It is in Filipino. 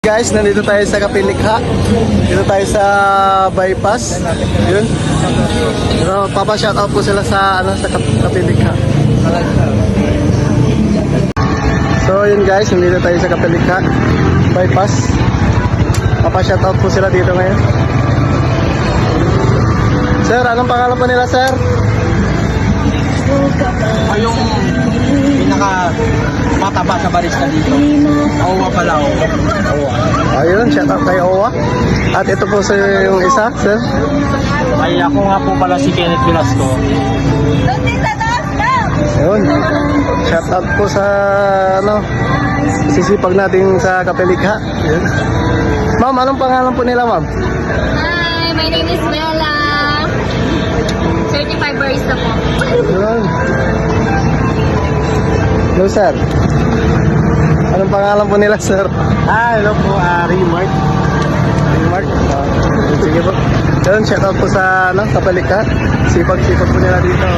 Guys, nandito tayo sa Kapilikha. Dito tayo sa bypass. Yun. So, papa-shoutout po sila sa sa Kapilikha. So, yun guys, nandito tayo sa Kapilikha bypass. Papa-shoutout po sila dito ngayon. Sir, anong pangalan po nila, sir? Yung pinaka mataba sa barista dito. Owa pala, Owa. Ayun, shoutout kay Owa. At ito po sa yung isa, sir. Ay, ako nga po pala si Kenneth Velasco. Ayun. Shoutout po sa sisipag natin sa Kapilikha. Ayun. Ma'am, anong pangalan po nila, ma'am? Hi, my name is Bella. Certified barista po. Ayun. Hello, sir. Anong pangalan po nila, sir? Hello po, Remark. Mark. Sige po. Ayun, shoutout po sa Kapilikha. Sipag-sipag po nila dito.